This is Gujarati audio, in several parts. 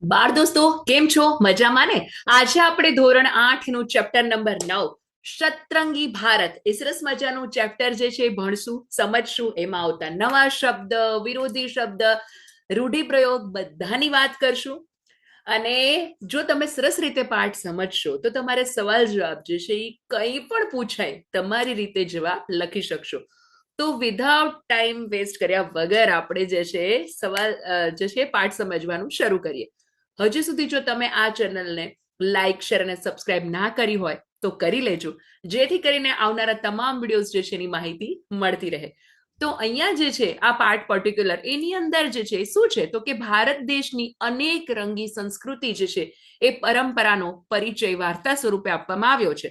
બાળ દોસ્તો કેમ છો? મજામાં ને? આજે આપણે ધોરણ 8 નું ચેપ્ટર નંબર 9 શતરંગી ભારત એ સરસ મજાનું ચેપ્ટર જે છે ભણશું, સમજશું. એમાં આવતા નવા શબ્દ, વિરોધી શબ્દ, રૂઢિપ્રયોગ બધાની વાત કરશું. અને જો તમે સરસ રીતે પાઠ સમજશો તો તમારે સવાલ જવાબ જે છે એ કંઈ પણ પૂછાય તમારી રીતે જવાબ લખી શકશો. તો વિધાઉટ ટાઈમ વેસ્ટ કર્યા વગર આપણે જે છે સવાલ જે છે પાઠ સમજવાનું શરૂ કરીએ. હજી સુધી જો તમે આ ચેનલને લાઈક, શેર અને સબસ્ક્રાઇબ ના કરી હોય તો કરી લેજો, જેથી કરીને આવનારા તમામ વિડીયોઝ જે છે એની માહિતી મળતી રહે. તો અહીંયા જે છે આ પાર્ટ પર્ટિક્યુલર એની અંદર જે છે શું છે તો કે ભારત દેશની અનેક રંગી સંસ્કૃતિ જે છે એ પરંપરાનો પરિચય વાર્તા સ્વરૂપે આપવામાં આવ્યો છે.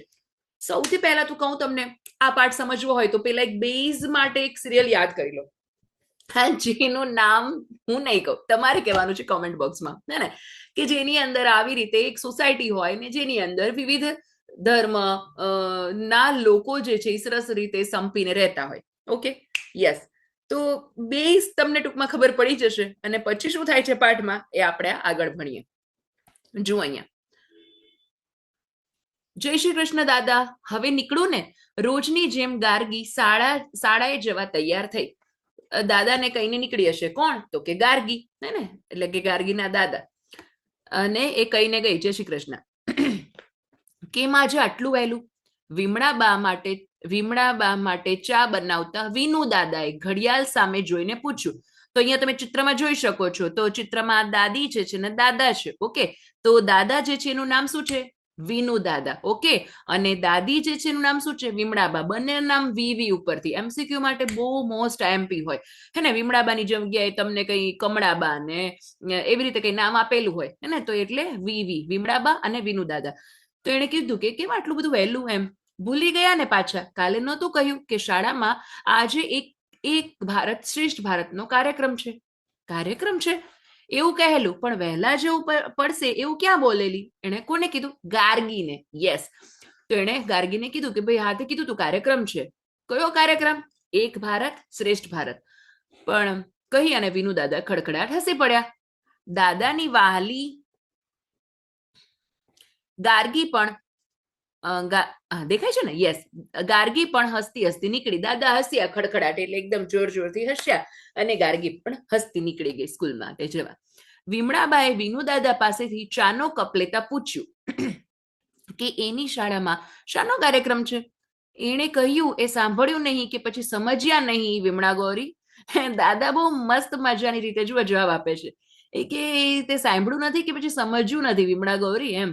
સૌથી પહેલા તો કહું તમને, આ પાઠ સમજવો હોય તો પેલા એક બેઝ માટે એક સિરિયલ યાદ કરી લો. હા, જેનું નામ હું નહીં કહું, તમારે કહેવાનું છે કોમેન્ટ બોક્સમાં, હે ને, કે જેની અંદર આવી રીતે એક સોસાયટી હોય ને જેની અંદર વિવિધ ધર્મ ના લોકો જે છે એ સરસ રીતે સંપીને રહેતા હોય. Okay, yes. તો બેઝ તમને ટૂંકમાં ખબર પડી જશે અને પછી શું થાય છે પાઠમાં એ આપણે આગળ ભણીએ. જુઓ અહીંયા, જય શ્રી કૃષ્ણ દાદા, હવે નીકળું ને? રોજની જેમ ગાર્ગી શાળાએ જવા તૈયાર થઈ. દાદાને કહીને નીકળી હશે. કોણ? તો કે ગાર્ગી, હે ને, એટલે કે ગાર્ગીના દાદા. અને એ કહીને ગઈ જય શ્રી કૃષ્ણ. કેમ આજે આટલું વહેલું? વિમળાબા માટે ચા બનાવતા વિનુ દાદાએ ઘડિયાળ સામે જોઈને પૂછ્યું. તો અહીંયા તમે ચિત્રમાં જોઈ શકો છો. તો ચિત્રમાં દાદી છે ને દાદા છે. ઓકે, તો દાદા જે છે એનું નામ શું છે? વિનુ દાદા. ઓકે, અને દાદી જે છે એનું નામ શું છે? વિમળાબા. બંને નામ વી ઉપરથી એમસીક્યુ માટે બહુ મોસ્ટ આઈએમપી હોય, હે ને. વિમળાબાની જગ્યાએ તમને કઈ કમળાબા ને એવી રીતે કઈ નામ આપેલું હોય, હે ને, તો એટલે વિમળાબા અને વિનુ દાદા. તો એને કીધું કે કેમ આટલું બધું વહેલું? એમ ભૂલી ગયા ને પાછા? કાલે નહોતું કહ્યું કે શાળામાં આજે એક એક ભારત શ્રેષ્ઠ ભારતનો કાર્યક્રમ છે? કાર્યક્રમ છે એવું કહેલું, પણ વહેલા જેવું પડશે એવું ક્યાં બોલેલી? એને કોને કીધું? ગાર્ગીને. યસ. તો એને ગાર્ગીને કીધું કે ભાઈ હાથે કીધું તું કાર્યક્રમ છે. કયો કાર્યક્રમ? એક ભારત શ્રેષ્ઠ ભારત. પણ કહી અને વિનુ દાદા ખડખડાટ હસી પડ્યા. દાદાની વાહલી ગાર્ગી પણ દેખાય છે ને? યસ. ગાર્ગી પણ હસતી હસતી નીકળી. દાદા હસ્યા ખડખડાટ એટલે એકદમ જોર જોરથી હસ્યા અને ગાર્ગી પણ હસતી નીકળી ગઈ સ્કૂલ માટે જવા. વિમળાબાએ વિનુ દાદા પાસેથી ચાનો કપ લેતા પૂછ્યું કે એની શાળામાં શાનો કાર્યક્રમ છે. એણે કહ્યું એ સાંભળ્યું નહીં કે પછી સમજ્યા નહીં વિમળા ગૌરી? દાદા બહુ મસ્ત મજાની રીતે જુઓ જવાબ આપે છે. એ કે તે સાંભળ્યું નથી કે પછી સમજ્યું નથી વિમળા ગૌરી? એમ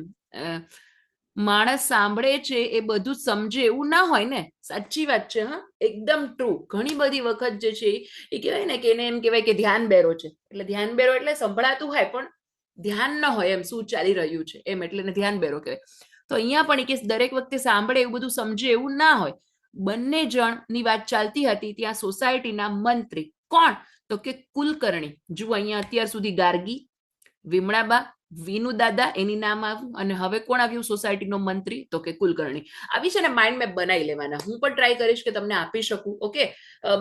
માણસ સાંભળે છે એ બધું સમજે એવું ના હોય ને. સાચી વાત છે, હા, એકદમ ટ્રુ. ઘણી બધી વખત જે છે એ કહેવાય ને કે એને એમ કહેવાય કે ધ્યાન બેરો છે. એટલે ધ્યાન બેરો એટલે સંભળાતું હોય પણ ધ્યાન ન હોય એમ શું ચાલી રહ્યું છે એમ, એટલે એને ધ્યાન બેરો કહેવાય. તો અહીંયા પણ કે દરેક વખતે સાંભળે એવું બધું સમજે એવું ના હોય. બંને જણની વાત ચાલતી હતી ત્યાં સોસાયટીના મંત્રી. કોણ? તો કે કુલકર્ણી. જુઓ અહીંયા અત્યાર સુધી ગાર્ગી, વિમળાબા, વિનુ દાદા એની નામ આવ્યું, અને હવે કોણ આવ્યું સોસાયટીનો મંત્રી? તો કે કુલકર્ણી. આવી છે ને માઇન્ડ મેપ બનાવી લેવાના. હું પણ ટ્રાય કરીશ કે તમને આપી શકું. ઓકે,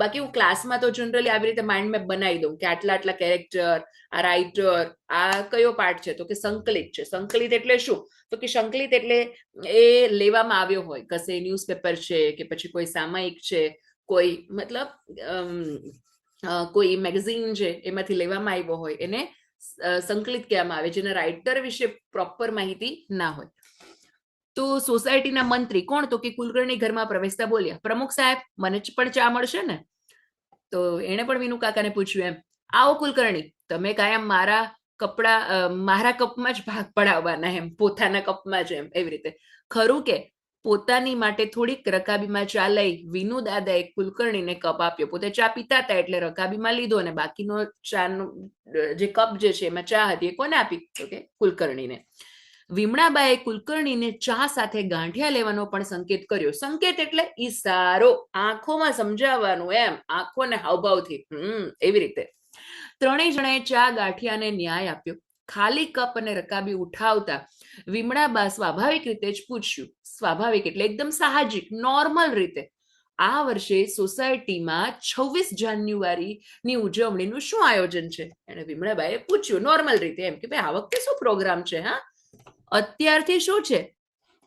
બાકી હું ક્લાસમાં તો જનરલી આવી રીતે માઇન્ડ મેપ બનાવી દઉં કે આટલા આટલા કેરેક્ટર, આ રાઇટર, આ કયો પાર્ટ છે? તો કે સંકલિત છે. સંકલિત એટલે શું? તો કે સંકલિત એટલે એ લેવામાં આવ્યો હોય, કશે ન્યૂઝપેપર છે કે પછી કોઈ સામાયિક છે, કોઈ મતલબ કોઈ મેગઝીન છે એમાંથી લેવામાં આવ્યો હોય એને સંકલિત કહેવામાં આવે, જેના રાઇટર વિશે પ્રોપર માહિતી ના હોય. તો સોસાયટીના મંત્રી કોણ? તો કે કુલકર્ણી ઘરમાં પ્રવેશતા બોલ્યા, પ્રમુખ સાહેબ, મને પણ ચા મળશે ને? તો એને પણ વિનુ કાકાને પૂછ્યું એમ, આવો કુલકર્ણી, તમે કાયમ મારા કપમાં જ ભાગ પડાવવાના એમ, પોતાના કપમાં જ એમ, એવી રીતે. ખરું કે? પોતાની માટે થોડીક રકાબીમાં ચા લઈ વિનુ દાદાએ કુલકર્ણીને કપ આપ્યો. પોતે ચા પીતા હતા એટલે રકાબીમાં લીધો અને બાકીનો ચાનો જે કપ જે છે એમાં ચા હતી એ કોને આપી? તો કે કુલકર્ણીને. વિમળાબાએ કુલકર્ણીને ચા સાથે ગાંઠિયા લેવાનો પણ સંકેત કર્યો. સંકેત એટલે ઈશારો, આંખોમાં સમજાવવાનું એમ, આંખોને હાવભાવથી, એવી રીતે. ત્રણેય જણાએ ચા ગાંઠિયાને ન્યાય આપ્યો. ખાલી કપ અને રકાબી ઉઠાવતા વિમળાબા સ્વાભાવિક રીતે જ પૂછ્યું. સ્વાભાવિક એટલે એકદમ સાહજિક, નોર્મલ રીતે, આ વર્ષે સોસાયટીમાં 26 જાન્યુઆરીની ઉજવણીનું શું આયોજન છે? એને વિમળાબાઈએ પૂછ્યું નોર્મલ રીતે, એમ કે ભાઈ આ વખતે શું પ્રોગ્રામ છે, હા અત્યારથી શું છે?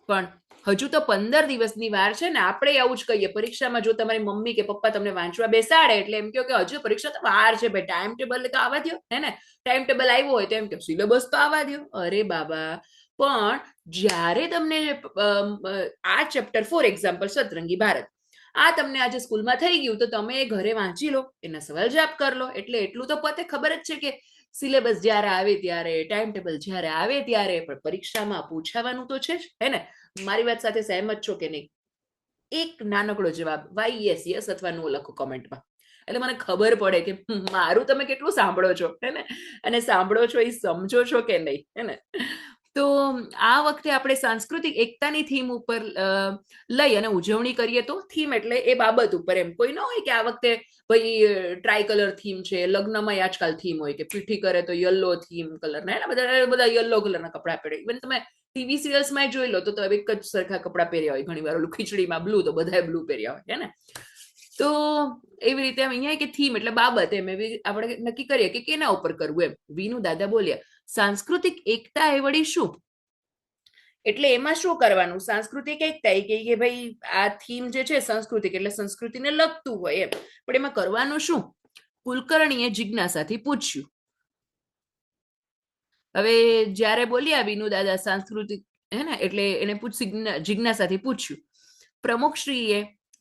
પણ હજુ તો 15 દિવસની વાર છે ને. આપણે આવું જ કહીએ પરીક્ષામાં, જો તમારી મમ્મી કે પપ્પા તમને વાંચવા બેસાડે એટલે એમ કહો કે હજુ પરીક્ષા તો વાર છે ભાઈ, ટાઈમ ટેબલ તો આવવા દો, હે ને? ટાઈમ ટેબલ આવ્યો હોય તો એમ કે સિલેબસ તો આવવા દો. અરે બાબા, પણ જ્યારે તમને આ ચેપ્ટર ફોર એક્ઝામ્પલ સતરંગી ભારત આ તમને આજે સ્કૂલમાં થઈ ગયું તો તમે ઘરે વાંચી લો, એના સવાલ જવાબ કરી લો, એટલે એટલું તો પોતે ખબર જ છે કે સિલેબસ જ્યારે આવે ત્યારે, ટાઈમ ટેબલ જ્યારે આવે ત્યારે, પણ પરીક્ષામાં પૂછાવાનું તો છે જ, હે ને? મારી વાત સાથે સહેમત છો કે નહીં? એક નાનકડો જવાબ વાય યસ યસ અથવા નો લખો કોમેન્ટમાં, એટલે મને ખબર પડે કે મારું તમે કેટલું સાંભળો છો, હે ને? અને સાંભળો છો એ સમજો છો કે નહીં, હે ને? તો આ વખતે આપણે સાંસ્કૃતિક એકતાની થીમ ઉપર લઈ અને ઉજવણી કરીએ. તો થીમ એટલે એ બાબત ઉપર, એમ કોઈ ન હોય કે આ વખતે ભાઈ ટ્રાય કલર થીમ છે, લગ્નમાં આજકાલ થીમ હોય કે પીઠી કરે તો યલો થીમ કલર ના, બધા યલો કલરના કપડા પહેરે. ઇવન તમે ટીવી સિરિયલ્સમાં જોઈ લો તો એક જ સરખા કપડા પહેર્યા હોય, ઘણી વાર ઓલું ખીચડીમાં બ્લુ તો બધાએ બ્લુ પહેર્યા હોય, હે ને? તો એવી રીતે અહીંયા કે થીમ એટલે બાબત, એમ એવી આપણે નક્કી કરીએ કે કેના ઉપર કરવું, એમ. વીનુ દાદા બોલ્યા સાંસ્કૃતિક એકતા એ વળી શું? એટલે એમાં શું કરવાનું? સાંસ્કૃતિક એકતા કે ભાઈ આ થીમ જે છે સંસ્કૃતિક એટલે સંસ્કૃતિને લગતું હોય, એમ. પણ એમાં કરવાનું શું? કુલકર્ણીએ જિજ્ઞાસાથી પૂછ્યું. હવે જ્યારે બોલ્યા વિનુ દાદા સાંસ્કૃતિક, હે ને, એટલે એને જિજ્ઞાસાથી પૂછ્યું. પ્રમુખશ્રીએ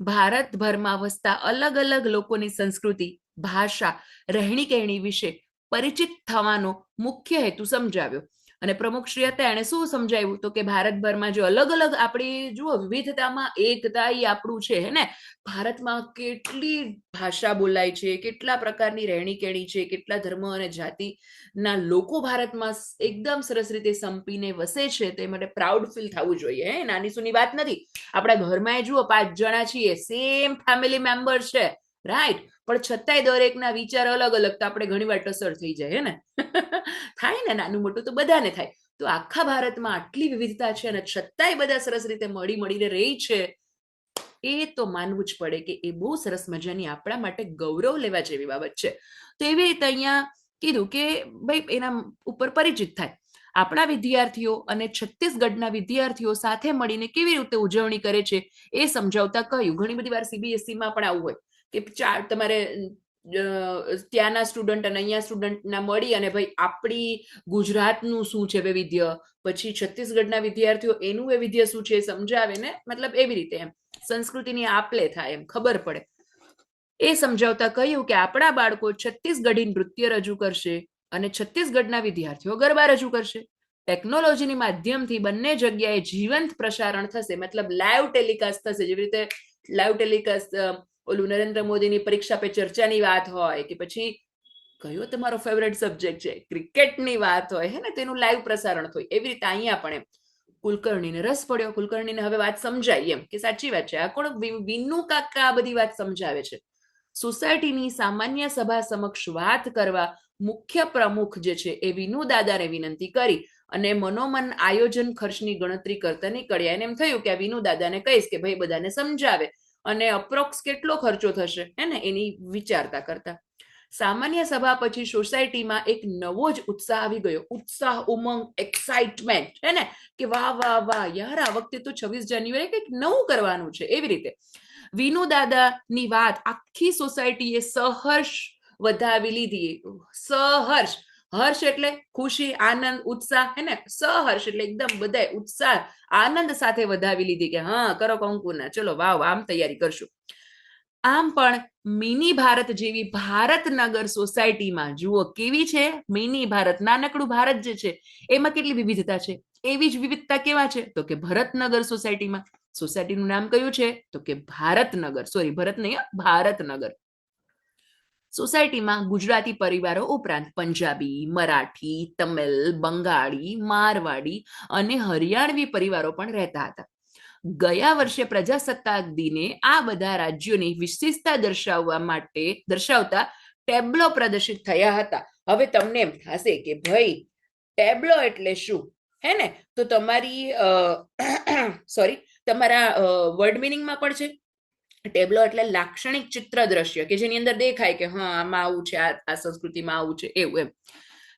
ભારતભરમાં વસતા અલગ અલગ લોકોની સંસ્કૃતિ, ભાષા, રહેણી કહેણી વિશે પરિચિત થવાનો મુખ્ય હેતુ સમજાવ્યો. અને પ્રમુખશ્રી હતા એને શું સમજાવ્યું? તો કે ભારતભરમાં જો અલગ અલગ, આપણી જુઓ વિવિધતામાં એકતા એ આપણું છે, હે ને? ભારતમાં કેટલી ભાષા બોલાય છે, કેટલા પ્રકારની રહેણી કહેણી છે, કેટલા ધર્મ અને જાતિના લોકો ભારતમાં એકદમ સરસ રીતે સંપીને વસે છે. તે માટે પ્રાઉડ ફીલ થવું જોઈએ, હે? નાની સૂની વાત નથી. આપણા ઘરમાં જુઓ 5 જણા છીએ, સેમ ફેમિલી મેમ્બર છે, રાઈટ? પણ છતાંય દરેકના વિચાર અલગ અલગ, તો આપણે ઘણી વાર ટસર થઈ જાય, હે ને? થાય ને, નાનું મોટું તો બધાને થાય. તો આખા ભારતમાં આટલી વિવિધતા છે અને છતાંય બધા સરસ રીતે મળીને રહી છે, એ તો માનવું જ પડે કે એ બહુ સરસ મજાની આપણા માટે ગૌરવ લેવા જેવી બાબત છે. તો એવી રીતે અહીંયા કીધું કે ભાઈ એના ઉપર પરિચિત થાય. આપણા વિદ્યાર્થીઓ અને છત્તીસગઢના વિદ્યાર્થીઓ સાથે મળીને કેવી રીતે ઉજવણી કરે છે એ સમજાવતા કહ્યું. ઘણી બધી વાર સીબીએસઈમાં પણ આવું હોય કે તમારે ત્યાંના સ્ટુડન્ટ અને અહીંયા સ્ટુડન્ટના મળી અને ભાઈ આપણી ગુજરાતનું શું છે વૈવિધ્ય, પછી છત્તીસગઢના વિદ્યાર્થીઓ એનું વૈવિધ્ય શું છે સમજાવે ને, મતલબ એવી રીતે એમ સંસ્કૃતિની આપલે થાય, એમ ખબર પડે. એ સમજાવતા કહ્યું કે આપણા બાળકો છત્તીસગઢી નૃત્ય રજૂ કરશે અને છત્તીસગઢના વિદ્યાર્થીઓ ગરબા રજૂ કરશે. ટેકનોલોજીની માધ્યમથી બંને જગ્યાએ જીવંત પ્રસારણ થશે, મતલબ લાઈવ ટેલિકાસ્ટ થશે. જેવી રીતે લાઈવ ટેલિકાસ્ટ ઓલું નરેન્દ્ર મોદીની પરીક્ષા પે ચર્ચાની વાત હોય કે પછી કયો તમારો ફેવરેટ સબ્જેક્ટ છે, ક્રિકેટની વાત હોય, હે ને, તેનું લાઈવ પ્રસારણ થાય. એવી રીતે અહીંયા પણ એમ કુલકર્ણીને રસ પડ્યો. કુલકર્ણીને હવે વાત સમજાય, એમ કે સાચી વાત છે, આ કોણ વિનુ કાકા આ બધી વાત સમજાવે છે. સોસાયટીની સામાન્ય સભા સમક્ષ વાત કરવા મુખ્ય પ્રમુખ જે છે એ વિનુ દાદાને વિનંતી કરી અને મનોમન આયોજન ખર્ચની ગણતરી કરતા નીકળ્યા. એને એમ થયું કે આ વિનુ દાદાને કહીશ કે ભાઈ બધાને સમજાવે અને અપ્રોક્સ કેટલો ખર્ચો થશે, હે ને, એની વિચારતા કરતા. સામાન્ય સભા પછી સોસાયટીમાં એક નવો જ ઉત્સાહ આવી ગયો. ઉત્સાહ, ઉમંગ, એક્સાઇટમેન્ટ, હે ને, કે વાહ વાહ વાહ યાર, આ વખતે તો 26 જાન્યુઆરી કંઈક નવું કરવાનું છે. એવી રીતે વિનુ દાદાની વાત આખી સોસાયટીએ સહર્ષ વધાવી લીધી. સહર્ષ, હર્ષ એટલે ખુશી, આનંદ, ઉત્સાહ, હે ને? સહર્ષ એટલે એકદમ બધાય ઉત્સાહ, આનંદ સાથે વધાવી લીધી કે હા કરો કંકુના, ચલો વાવ, આમ તૈયારી કરશું. આમ પણ મિની ભારત જેવી ભારતનગર સોસાયટીમાં જુઓ કેવી છે મિની ભારત, નાનકડું ભારત જે છે એમાં કેટલી વિવિધતા છે. એવી જ વિવિધતા કેવા છે? તો કે ભરતનગર સોસાયટીમાં. સોસાયટીનું નામ કયું છે? તો કે ભારતનગર. સોરી, ભરત નહીં, ભારતનગર. સોસાયટીમાં ગુજરાતી પરિવારો ઉપરાંત પંજાબી, મરાઠી, તમિલ, બંગાળી, મારવાડી અને હરિયાણવી પરિવારો પણ રહેતા હતા. ગયા વર્ષે પ્રજાસત્તાક દિને આ બધા રાજ્યોની વિશેષતા દર્શાવતા ટેબ્લો પ્રદર્શિત થયા હતા. હવે તમને એમ થશે કે ભાઈ ટેબ્લો એટલે શું, હે ને? તો તમારી સોરી, તમારા વર્ડ મિનિંગમાં પણ છે ટેબ્લો એટલે લાક્ષણિક ચિત્ર દ્રશ્ય કે જેની અંદર દેખાય કે હા આમાં આવું છે, આ સંસ્કૃતિમાં આવું છે, એવું એમ.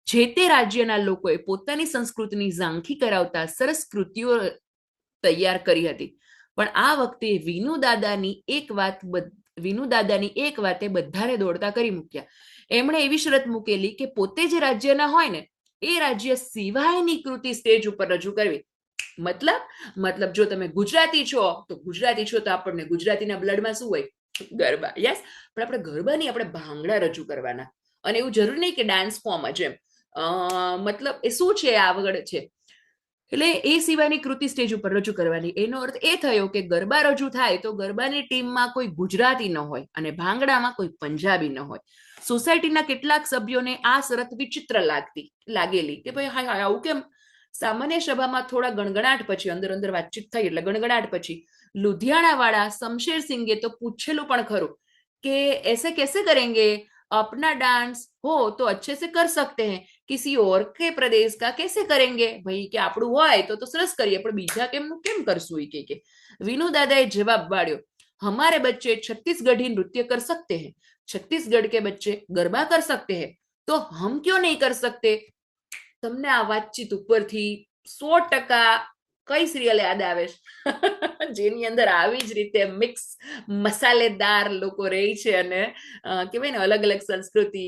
જે તે રાજ્યના લોકોએ પોતાની સંસ્કૃતિની ઝાંખી કરાવતા સરસ કૃતિઓ તૈયાર કરી હતી. પણ આ વખતે વિનુ દાદાની એક વાતે બધાને દોડતા કરી મૂક્યા. એમણે એવી શરત મૂકેલી કે પોતે જે રાજ્યના હોય ને એ રાજ્ય સિવાયની કૃતિ સ્ટેજ ઉપર રજૂ કરવી. મતલબ જો તમે ગુજરાતી છો તો આપણને ગુજરાતીના બ્લડમાં શું હોય? ગરબા. યસ. પણ આપણે ગરબા નહીં, આપણે ભાંગડા રજૂ કરવાના. અને એવું જરૂરી નહીં કે ડાન્સ ફોર્મ જ એમ. મતલબ એ શું છે, આગળ છે. એટલે એ સિવાયની કૃતિ સ્ટેજ ઉપર રજૂ કરવાની. એનો અર્થ એ થયો કે ગરબા રજૂ થાય તો ગરબાની ટીમમાં કોઈ ગુજરાતી ન હોય અને ભાંગડામાં કોઈ પંજાબી ન હોય. સોસાયટીના કેટલાક સભ્યોને આ શરત વિચિત્ર લાગેલી કે ભાઈ હા આવું કેમ? સામાન્ય સભામાં થોડા ગણગણાટ પછી અંદર વાતચીત થઈ એટલે ગણગણાટ પછી લુધિયાણા વાળા શમશેરસિંગે તો પૂછેલું પણ ખરું કે ऐसे कैसे करेंगे? अपना डांस हो तो अच्छे से कर सकते हैं, किसी और के प्रदेश का कैसे करेंगे? भाई કે આપણું હોય તો સરસ કરીએ પણ બીજા કેમ કરશું? કે વિનુ દાદાએ જવાબ પાડ્યો, हमारे बच्चे छत्तीसगढ़ी नृत्य कर सकते हैं, छत्तीसगढ़ के बच्चे गरबा कर सकते हैं, तो हम क्यों नहीं कर सकते? તમને આ વાતચીત ઉપરથી 100% કઈ સિરિયલ યાદ આવે છે જેની અંદર આવી જ રીતે મિક્સ મસાલેદાર લોકો રહે છે અને કહેવાય ને અલગ અલગ સંસ્કૃતિ,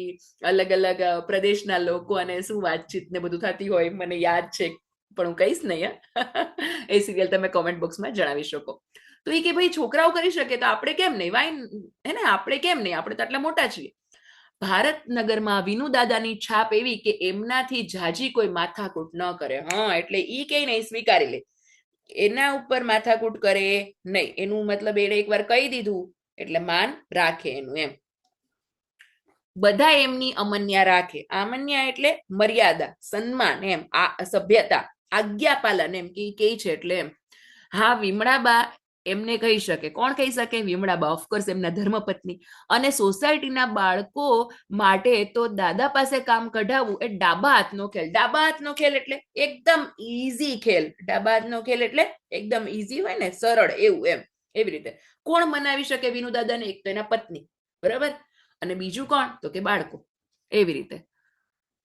અલગ અલગ પ્રદેશના લોકો અને શું વાતચીત ને બધું થતી હોય. મને યાદ છે પણ હું કહીશ નહીં. એ સિરિયલ તમે કોમેન્ટ બોક્સમાં જણાવી શકો. તો એ કે ભાઈ છોકરાઓ કરી શકે તો આપણે કેમ નહીં? વાય હે ને, આપણે કેમ નહીં? આપણે તો આટલા મોટા છીએ. ભારતનગરમાં વિનુ દાદાની છાપ એવી કે એમનાથી જાજી કોઈ માથાકૂટ ન કરે. હા, એટલે ઈ કઈ નહીં, સ્વીકારી લે. એના ઉપર માથાકૂટ કરે નહીં. એનું મતલબ એને એકવાર કહી દીધું એટલે માન રાખે એનું એમ. બધા એમની અમન્યા રાખે. અમન્યા એટલે મર્યાદા, સન્માન એમ, આ સભ્યતા, આજ્ઞાપાલન એમ કે છે એટલે એમ. હા, વિમળાબા એમને કહી શકે. કોણ કહી શકે? વિમળાબા, ઓફકોર્સ એમના ધર્મપત્ની. અને સોસાયટીના બાળકો માટે તો દાદા પાસે કામ કઢાવવું એ ડાબા હાથનો ખેલ. ડાબા હાથનો ખેલ એટલે એકદમ ઈઝી ખેલ. ડાબા હાથનો ખેલ એટલે એકદમ ઈઝી હોય ને, સરળ એવું એમ. એવી રીતે કોણ મનાવી શકે વિનુ દાદાને? એક તો એના પત્ની, બરાબર, અને બીજું કોણ? તો કે બાળકો. એવી રીતે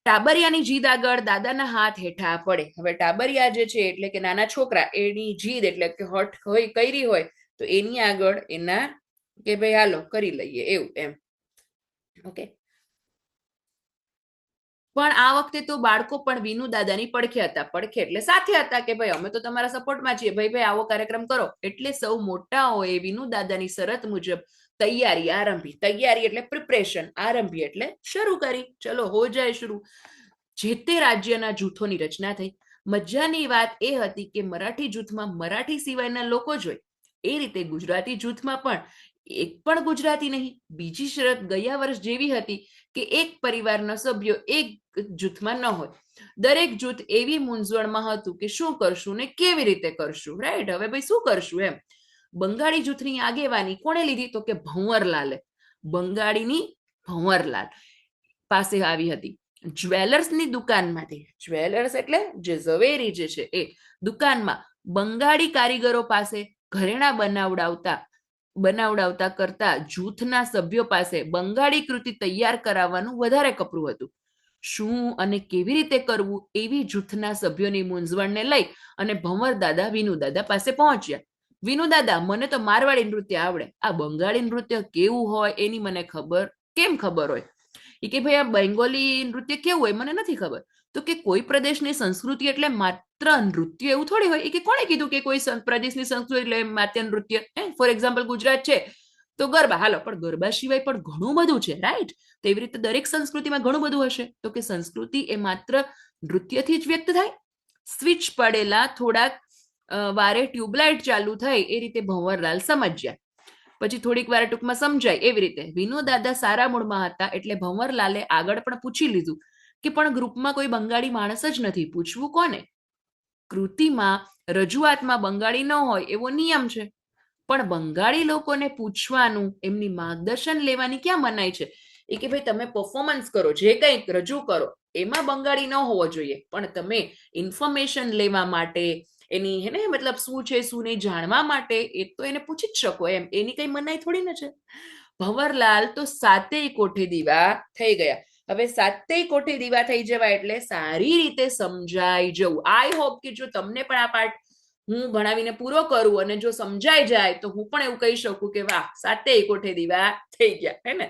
ટાબરિયાની જીદ આગળ દાદાના હાથ હેઠા પડે. હવે ટાબરિયા જે છે એટલે કે નાના છોકરા, એની જીદ એટલે કે હઠ હોય કરી હોય તો એની આગળ એના કે ભાઈ હાલો કરી લઈએ એવું એમ. ઓકે. પણ આ વખતે તો બાળકો પણ વિનુ દાદાની પડખે હતા. પડખે એટલે સાથે હતા કે ભાઈ અમે તો તમારા સપોર્ટમાં છીએ, ભાઈ આવો કાર્યક્રમ કરો. એટલે સૌ મોટાઓએ વિનુ દાદાની શરત મુજબ તૈયારી આરંભી. તૈયારી એટલે પ્રિપરેશન, આરંભી એટલે શરૂ કરી. ચલો હો જાય શરૂ. જે તે રાજ્યના જૂથોની રચના થઈ. મજાની વાત એ હતી કે મરાઠી જૂથમાં મરાઠી સિવાયના લોકો જ હોય. એ રીતે ગુજરાતી જૂથમાં પણ એક પણ ગુજરાતી નહીં. બીજી શરત ગયા વર્ષ જેવી હતી કે એક પરિવારના સભ્યો એક જૂથમાં ન હોય. દરેક જૂથ એવી મૂંઝવણમાં હતું કે શું કરશું ને કેવી રીતે કરશું. રાઈટ. હવે ભાઈ શું કરશું એમ. બંગાળી જૂથની આગેવાની કોણે લીધી? તો કે ભંવરલાલે. બંગાળીની ભંવરલાલ પાસે આવી હતી. જ્વેલર્સની દુકાનમાંથી, જ્વેલર્સ એટલે જે ઝવેરી જે છે એ દુકાનમાં બંગાળી કારીગરો પાસે ઘરેણા બનાવડાવતા કરતા જૂથના સભ્યો પાસે બંગાળી કૃતિ તૈયાર કરાવવાનું વધારે કપરું હતું. શું અને કેવી રીતે કરવું એવી જૂથના સભ્યોની મૂંઝવણને લઈ અને ભંવર દાદા વિનુ દાદા પાસે પહોંચ્યા. વિનુ દાદા, મને તો મારવાડી નૃત્ય આવડે, આ બંગાળી નૃત્ય કેવું હોય એની મને કેમ ખબર હોય? એ કે ભાઈ આ બેંગોલી નૃત્ય કેવું હોય મને નથી ખબર. તો કે કોઈ પ્રદેશની સંસ્કૃતિ એટલે માત્ર નૃત્ય એવું થોડી હોય. એ કે કોણે કીધું કે કોઈ પ્રદેશની સંસ્કૃતિ એટલે માત્ર નૃત્ય? ફોર એક્ઝામ્પલ ગુજરાત છે તો ગરબા, હાલો, પણ ગરબા સિવાય પણ ઘણું બધું છે, રાઈટ? તો એવી રીતે દરેક સંસ્કૃતિમાં ઘણું બધું હશે. તો કે સંસ્કૃતિ એ માત્ર નૃત્યથી જ વ્યક્ત થાય. સ્વિચ પડેલા થોડાક વારે ટ્યુબલાઇટ ચાલુ થઈ એ રીતે ભંવરલાલ સમજ્યા. પછી થોડીક વાર ટૂંકમાં સમજાય એવી રીતે. વિનુ દાદા સારા મૂડમાં હતા એટલે ભંવરલાલે આગળ પણ પૂછી લીધું કે પણ ગ્રુપમાં કોઈ બંગાળી માણસ જ નથી, પૂછવું કોને? કૃતિમાં રજૂઆતમાં બંગાળી ન હોય એવો નિયમ છે, પણ બંગાળી લોકોને પૂછવાનું, એમની માર્ગદર્શન લેવાની ક્યાં મનાઈ છે? એ કે ભાઈ તમે પરફોર્મન્સ કરો, જે કંઈક રજૂ કરો એમાં બંગાળી ન હોવો જોઈએ, પણ તમે ઇન્ફોર્મેશન લેવા માટે, એની હે ને મતલબ શું છે શું નહીં જાણવા માટે એ તો એને પૂછી જ શકો એમ, એની કઈ મનાઈ થોડી ન છે. ભંવરલાલ તો સાતેય કોઠે દીવા થઈ ગયા. હવે સાતેય કોઠે દીવા થઈ જવા એટલે સારી રીતે સમજાઈ જવું. આઈ હોપ કે જો તમને પણ આ પાઠ હું ભણાવીને પૂરો કરું અને જો સમજાઈ જાય તો હું પણ એવું કહી શકું કે વાહ, સાતેય કોઠે દીવા થઈ ગયા, હે ને.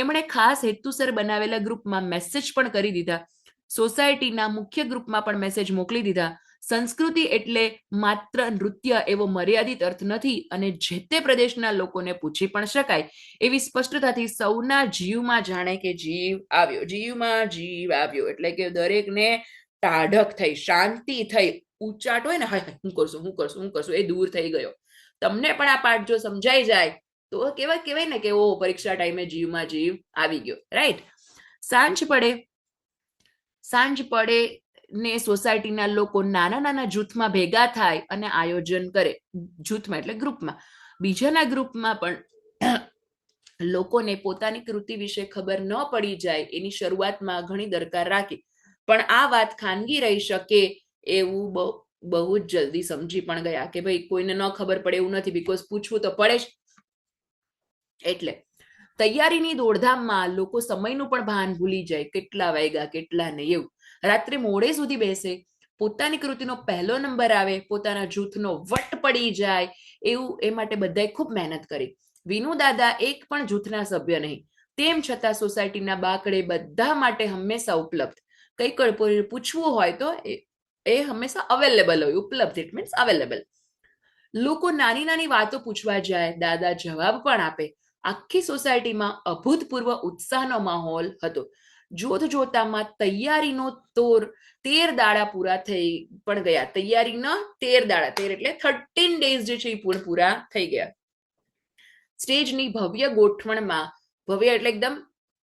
એમણે ખાસ હેતુસર બનાવેલા ગ્રુપમાં મેસેજ પણ કરી દીધા, સોસાયટીના મુખ્ય ગ્રુપમાં પણ મેસેજ મોકલી દીધા. સંસ્કૃતિ એટલે માત્ર નૃત્ય એવો મર્યાદિત અર્થ નથી અને જે તે પ્રદેશના લોકોને પૂછી પણ શકાય એવી સ્પષ્ટતાથી સૌના જીવમાં જાણે કે જીવ આવ્યો. જીવમાં જીવ આવ્યો એટલે કે દરેકને ટાઢક થઈ, શાંતિ થઈ, ઉચાટ હોય ને, હાય હું કરશું એ દૂર થઈ ગયો. તમને પણ આ પાઠ જો સમજાઈ જાય તો કહેવાય ને કે ઓ પરીક્ષા ટાઈમે જીવમાં જીવ આવી ગયો, રાઈટ. સાંજ પડે ને સોસાયટીના લોકો નાના નાના જૂથમાં ભેગા થાય અને આયોજન કરે. જૂથમાં એટલે ગ્રુપમાં. બીજાના ગ્રુપમાં પણ લોકોને પોતાની કૃતિ વિશે ખબર ન પડી જાય એની શરૂઆતમાં ઘણી દરકાર રાખી, પણ આ વાત ખાનગી રહી શકે એવું બહુ જ જલ્દી સમજી પણ ગયા કે ભાઈ કોઈને ન ખબર પડે એવું નથી, બીકોઝ પૂછવું તો પડે જ. એટલે તૈયારીની દોડધામમાં લોકો સમયનું પણ ભાન ભૂલી જાય, કેટલા વાગ્યા કેટલા નહીં એવું. રાત્રે મોડે સુધી બેસે, પોતાની કૃતિનો પહેલો નંબર આવે, પોતાના જૂથનો વટ પડી જાય એવું એ માટે બધાએ ખૂબ મહેનત કરી. વિનુ દાદા એક પણ જૂથના સભ્ય નહીં, તેમ છતાં સોસાયટીના બાકડે બધા માટે હંમેશા ઉપલબ્ધ. કંઈ પૂછવું હોય તો એ હંમેશા અવેલેબલ હોય. ઉપલબ્ધ ઇટ મીન્સ અવેલેબલ. લોકો નાની નાની વાતો પૂછવા જાય, દાદા જવાબ પણ આપે. આખી સોસાયટીમાં અભૂતપૂર્વ ઉત્સાહનો માહોલ હતો. જોત જોતામાં તૈયારીનો 13 દાડા પૂરા થઈ પણ ગયા. તૈયારીના 13 દાડા, 13 એટલે 13 ડેઝ જે છે એ પૂરા થઈ ગયા. સ્ટેજની ભવ્ય ગોઠવણમાં, ભવ્ય એટલે એકદમ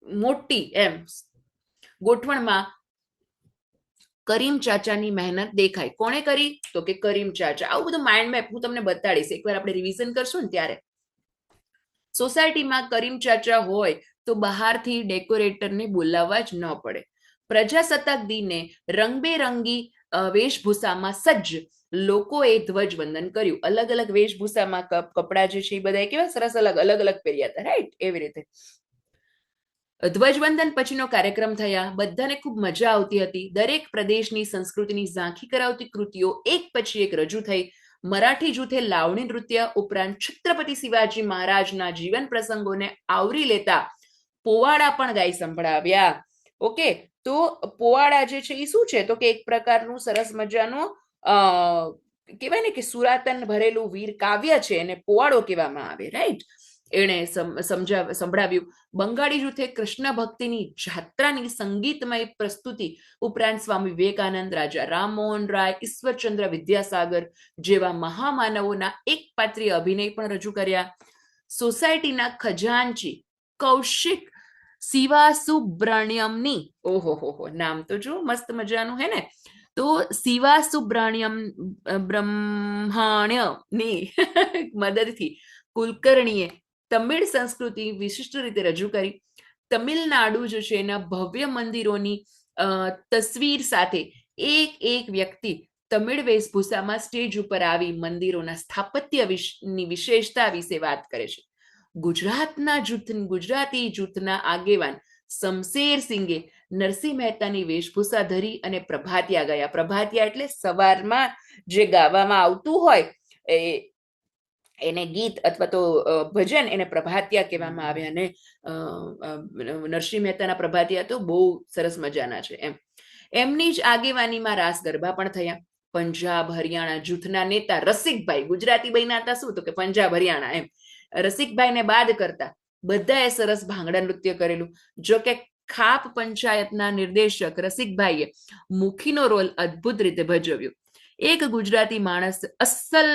મોટી એમ ગોઠવણમાં કરીમ ચાચાની મહેનત દેખાય. કોણે કરી? તો કે કરીમ ચાચા. આવું બધું માઇન્ડ મેપ હું તમને બતાડીશ, એકવાર આપણે રિવિઝન કરશું ને ત્યારે. સોસાયટીમાં કરીમ ચાચા હોય તો બહારથી ડેકોરેટરને બોલાવવા જ ન પડે. પ્રજાસત્તાક દિને રંગબેરંગી વેશભૂષામાં સજ્જ લોકોએ ધ્વજવંદન કર્યું. અલગ અલગ વેશભૂષામાં કપડા જે છે એ બધા કેવા સરસ અલગ અલગ પહેર્યા હતા, રાઈટ. એવી રીતે ધ્વજવંદન પછીનો કાર્યક્રમ થયા. બધાને ખૂબ મજા આવતી હતી. દરેક પ્રદેશની સંસ્કૃતિની ઝાંખી કરાવતી કૃતિઓ એક પછી એક રજૂ થઈ. મરાઠી જૂથે લાવણી નૃત્ય ઉપરાંત છત્રપતિ શિવાજી મહારાજના જીવન પ્રસંગોને આવરી લેતા પોવાડા પણ ગાઈ સંભળાવ્યા. ઓકે, તો પોવાડા જે છે એ શું છે તો કે એક પ્રકારનું સરસ મજાનું કહેવાય ને કે સુરાતન ભરેલું વીર કાવ્ય છે એને પોવાડો કહેવામાં આવે, રાઈટ. એણે સંભળાવ્યું. બંગાળી જૂથે કૃષ્ણ ભક્તિની જાત્રાની સંગીતમય પ્રસ્તુતિ ઉપરાંત સ્વામી વિવેકાનંદ, રાજા રામમોહન રાય, ઈશ્વરચંદ્ર વિદ્યાસાગર જેવા મહામાનવોના એક પાત્રીય અભિનય પણ રજૂ કર્યા. સોસાયટીના ખજાનચી કૌશિક શિવાસુબ્રણ્યમની, ઓહો નામ તો જો મસ્ત મજાનું હે ને, તો શિવાસુબ્રણ્યમ બ્રહ્મણ્યની મદદથી કુલકર્ણીએ તમિળ સંસ્કૃતિ વિશિષ્ટ રીતે રજૂ કરી. તમિલનાડુ જે છે એના ભવ્ય મંદિરોની તસવીર સાથે એક વ્યક્તિ તમિળ વેશભૂષામાં સ્ટેજ ઉપર આવી મંદિરોના સ્થાપત્યની વિશેષતા વિશે વાત કરે છે. ગુજરાતી જૂથના આગેવાન શમશેર સિંગે નરસિંહ મહેતાની વેશભૂષા ધરી અને પ્રભાતિયા ગયા. પ્રભાતિયા એટલે સવારમાં જે ગાવામાં આવતું હોય એને ગીત અથવા તો ભજન, એને પ્રભાતિયા કહેવામાં આવે. અને નરસિંહ મહેતાના પ્રભાતિયા તો બહુ સરસ મજાના છે એમ. એમની જ આગેવાનીમાં રાસ ગરબા પણ થયા. પંજાબ હરિયાણા જૂથના નેતા રસિકભાઈ, ગુજરાતી બન્યા હતા શું તો કે પંજાબ હરિયાણા એમ, રસિકભાઈને બાદ કરતા બધાએ સરસ ભાંગડા નૃત્ય કરેલું. જો કે ખાપ પંચાયતના નિર્દેશક રસિકભાઈએ મુખીનો રોલ અદ્ભુત રીતે ભજવ્યો. એક ગુજરાતી માણસ અસલ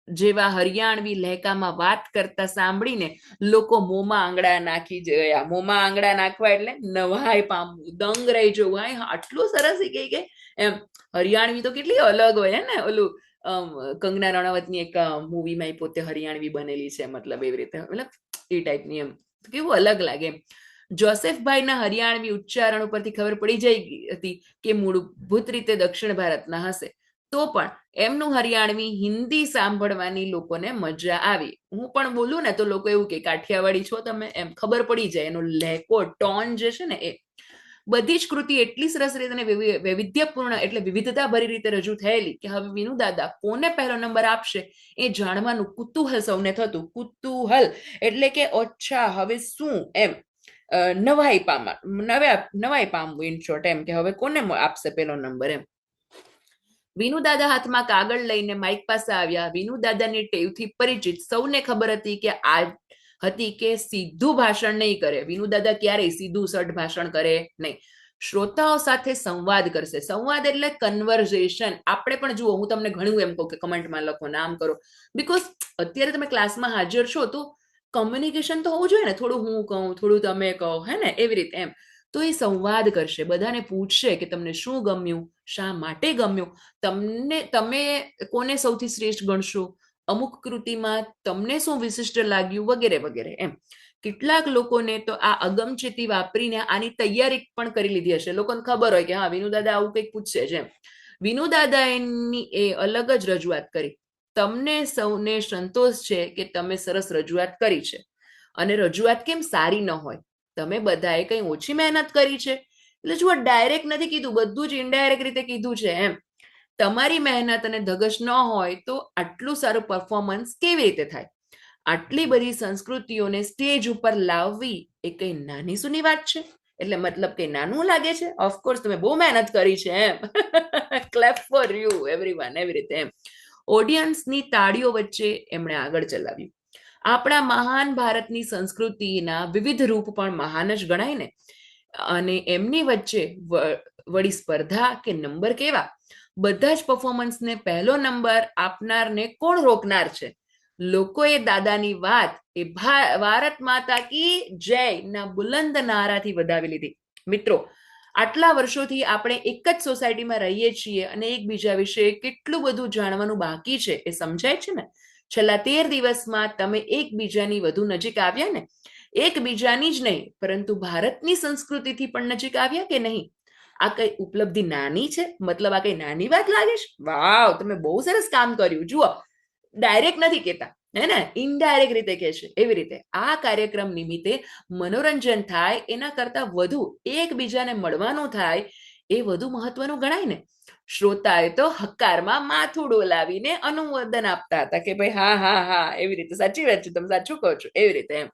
જેવા હરિયાણવી લહેકામાં વાત કરતા સાંભળીને લોકો મોંમાં આંગળા નાખી ગયા. મોંમાં આંગળા નાખવા એટલે નવાઈ પામવું, દંગ રહી જવું. હા, આટલું સરસ કહી કે એમ. હરિયાણવી તો કેટલી અલગ હોય ને. ઓલું કંગના રણાવતની એક મૂવીમાં એ પોતે હરિયાણવી બનેલી છે, મતલબ એવી રીતે, મતલબ એ ટાઈપની એમ. કેવું અલગ લાગે એમ. જોસેફભાઈના હરિયાણવી ઉચ્ચારણ ઉપરથી ખબર પડી જઈ હતી કે મૂળભૂત રીતે દક્ષિણ ભારતના હશે. તો પણ એમનું હરિયાણવી હિન્દી સાંભળવાની લોકોને મજા આવી. હું પણ બોલું ને તો લોકો એવું કે કાઠિયાવાડી છો તમે, એમ ખબર પડી જાય એનો લહેકો ટોન જે છે ને એ. બધી જ કૃતિ એટલી સરસ રીતે અને વૈવિધ્યપૂર્ણ એટલે વિવિધતા ભરી રીતે રજૂ થયેલી કે હવે વિનુ દાદા કોને પહેલો નંબર આપશે એ જાણવાનું કુતૂહલ સૌને થતું. કુતૂહલ એટલે કે અચ્છા હવે શું એમ, નવાઈ પામવું ઇન શોર્ટ, એમ કે હવે કોને આપશે પેલો નંબર એમ. વિનુ દાદા હાથમાં કાગળ લઈને માઇક પાસે આવ્યા. વિનુ દાદાની ટેવથી પરિચિત સૌને ખબર હતી કે આ હતી કે સીધું ભાષણ નહીં કરે. વિનુ દાદા ક્યારેય સીધું સટ ભાષણ કરે નહીં. શ્રોતાઓ સાથે સંવાદ કરશે. સંવાદ એટલે કન્વર્ઝેશન. આપણે પણ જુઓ, હું તમને ઘણું એમ કહું કે કમેન્ટમાં લખો, નામ કરો, બીકોઝ અત્યારે તમે ક્લાસમાં હાજર છો તો કમ્યુનિકેશન તો હોવું જોઈએ ને, થોડું હું કહું, થોડું તમે કહો, હે ને, એવી રીતે એમ. તો એ સંવાદ કરશે, બધાને પૂછશે કે તમને શું ગમ્યું, શા માટે ગમ્યું, તમે કોને સૌથી શ્રેષ્ઠ ગણશો, અમુક કૃતિમાં તમને શું વિશિષ્ટ લાગ્યું, વગેરે વગેરે એમ. કેટલાક લોકોને તો આ અગમચેતી વાપરીને આની તૈયારી પણ કરી લીધી હશે. લોકોને ખબર હોય કે હા વિનુ દાદા આવું કંઈક પૂછશે છે એમ. વિનુ દાદા એની એ અલગ જ રજૂઆત કરી. તમને સૌને સંતોષ છે કે તમે સરસ રજૂઆત કરી છે, અને રજૂઆત કેમ સારી ન હોય, તમે બધાએ કંઈ ઓછી મહેનત કરી છે. એટલે જુઓ, ડાયરેક્ટ નથી કીધું, બધું જ ઇનડાયરેક્ટ રીતે કીધું છે એમ. તમારી મહેનત અને ધગશ ન હોય તો આટલું સારું પરફોર્મન્સ કેવી રીતે થાય. આટલી બધી સંસ્કૃતિઓને સ્ટેજ ઉપર લાવવી એ કઈ નાની સૂની વાત છે? એટલે મતલબ કઈ નાનું લાગે છે? ઓફકોર્સ તમે બહુ મહેનત કરી છે એમ. ક્લેપ ફોર યુ એવરીવન, એવી રીતે એમ. ઓડિયન્સની તાળીઓ વચ્ચે એમણે આગળ ચલાવ્યું. આપણા મહાન ભારતની સંસ્કૃતિના વિવિધ રૂપ પણ મહાન જ ગણાય ને. અને એમની વચ્ચે વળી સ્પર્ધા કે નંબર કેવા, બધા જ પરફોર્મન્સને પહેલો નંબર આપનારને કોણ રોકનાર છે? લોકોએ દાદાની વાત એ ભારત માતા કી જય ના બુલંદ નારાથી વધાવી લીધી. મિત્રો, આટલા વર્ષોથી આપણે એક જ સોસાયટીમાં રહીએ છીએ અને એકબીજા વિશે કેટલું બધું જાણવાનું બાકી છે એ સમજાય છે ને. છેલ્લા 13 દિવસમાં તમે એકબીજાની વધુ નજીક આવ્યા ને. એકબીજાની જ નહીં પરંતુ ભારતની સંસ્કૃતિથી પણ નજીક આવ્યા કે નહીં? આ કઈ ઉપલબ્ધિ નાની છે? મતલબ આ કઈ નાની વાત લાગે છે? વાવ, તમે બહુ સરસ કામ કર્યું. જુઓ, ડાયરેક્ટ નથી કહેતા, હે ને, ઇનડાયરેક્ટ રીતે કહે છે. એવી રીતે આ કાર્યક્રમ નિમિત્તે મનોરંજન થાય એના કરતા વધુ એકબીજાને મળવાનું થાય એ વધુ મહત્વનું ગણાય ને. શ્રોતાએ તો હકારમાં માથું ડોલાવીને અનુમોદન આપતા હતા કે ભાઈ હા હા હા, એવી રીતે, સાચી વાત છે, તમે સાચું કહો છો, એવી રીતે એમ.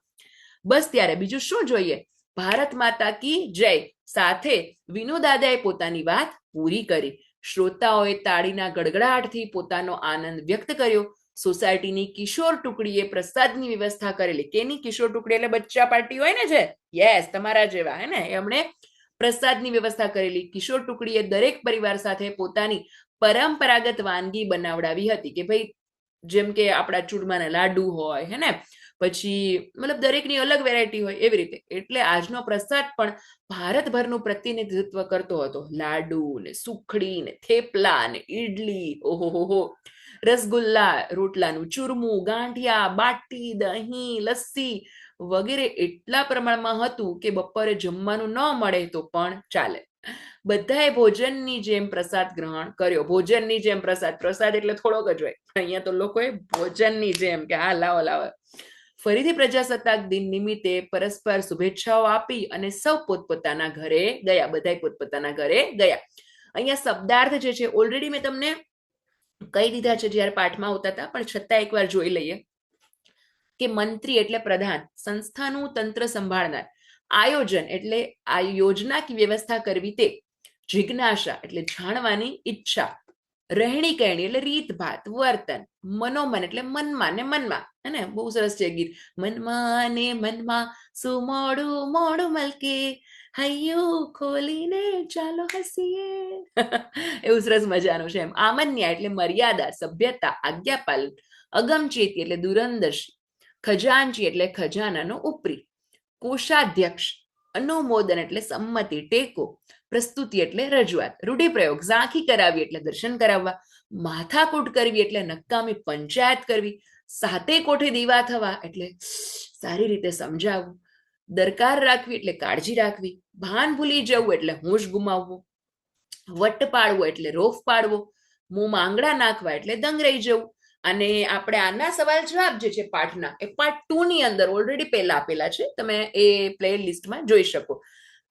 બસ ત્યારે બીજું શું જોઈએ? ભારત માતા કી જય સાથે વિનુ દાદાએ પોતાની વાત પૂરી કરી. શ્રોતાઓએ તાળીના ગડગડાટથી પોતાનો આનંદ વ્યક્ત કર્યો. સોસાયટીની કિશોર ટુકડીએ પ્રસાદની વ્યવસ્થા કરેલી. કેની કિશોર ટુકડી? એટલે બચ્ચા પાર્ટી હોય ને, જે યસ તમારા જેવા, હે ને, એમણે પ્રસાદની વ્યવસ્થા કરેલી. કિશોર ટુકડીએ દરેક પરિવાર સાથે પોતાની પરંપરાગત વાનગી બનાવડાવી હતી કે ભાઈ જેમ કે આપણા ચૂરમાના લાડુ હોય, હે ને, પછી મતલબ દરેકની અલગ વેરાયટી હોય, એવી રીતે. એટલે આજનો પ્રસાદ પણ ભારતભરનું પ્રતિનિધિત્વ કરતો હતો. લાડુ ને સુખડી ને થેપલા ને ઈડલી, ઓહો, રસગુલ્લા, રોટલાનું ચૂરમું, ગાંઠિયા, બાટી, દહીં, લસ્સી વગેરે એટલા પ્રમાણમાં હતું કે બપોરે જમવાનું ન મળે તો પણ ચાલે. બધાએ ભોજનની જેમ પ્રસાદ ગ્રહણ કર્યો. ભોજનની જેમ પ્રસાદ, પ્રસાદ એટલે થોડોક જ હોય, અહીંયા તો લોકોએ ભોજનની જેમ કે હા લાવો લાવો. ફરીથી પ્રજાસત્તાક દિન નિમિત્તે પરસ્પર શુભેચ્છાઓ આપી અને સૌ પોતપોતાના ઘરે ગયા. બધા પોતપોતાના ઘરે ગયા. અહીંયા શબ્દાર્થ જે છે ઓલરેડી મેં તમને કહી દીધા છે જ્યારે પાઠમાં હોતા હતા, પણ છતાં એકવાર જોઈ લઈએ કે મંત્રી એટલે પ્રધાન, સંસ્થાનું તંત્ર સંભાળનાર, આયોજન એટલે આ યોજનાની વ્યવસ્થા કરવી તે, જિજ્ઞાસા એટલે જાણવાની ઈચ્છા, રહેણી કહેણી એટલે રીતભાત, વર્તન, મનોમન એટલે મનમાં ને મનમાં, હે બહુ સરસ છે ગીત. મનમાં ને મનમાં શું મોડું મોડું મલકે, હૈયું ખોલીને ચાલો હસીએ. એવું સરસ મજાનું છે એમ. આમન્યા એટલે મર્યાદા, સભ્યતા, આજ્ઞાપાલન, અગમચેતી એટલે દૂરંદર્શી, ખજાનચી એટલે ખજાનાનો ઉપરી, કોષાધ્યક્ષ, અનુમોદન એટલે સંમતિ, ટેકો, પ્રસ્તુતિ એટલે રજૂઆત, રૂઢિપ્રયોગ, ઝાંખી કરાવી એટલે દર્શન કરાવવા, માથાકૂટ કરવી એટલે નકામી પંચાયત કરવી, સાતે કોઠે દીવા થવા એટલે સારી રીતે સમજાવવું, દરકાર રાખવી એટલે કાળજી રાખવી, ભાન ભૂલી જવું એટલે હોશ ગુમાવવું, વટ પાડવો એટલે રોફ પાડવો, મોંમાં આંગળા નાખવા એટલે દંગ રહી જવું. અને આપણે આના સવાલ જવાબ જે છે પાઠના એ પાર્ટ 2 ની અંદર ઓલરેડી પહેલા આપેલા છે, તમે એ પ્લે લિસ્ટમાં જોઈ શકો.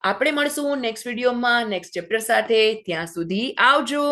આપણે મળશું નેક્સ્ટ વિડીયોમાં નેક્સ્ટ ચેપ્ટર સાથે. ત્યાં સુધી આવજો.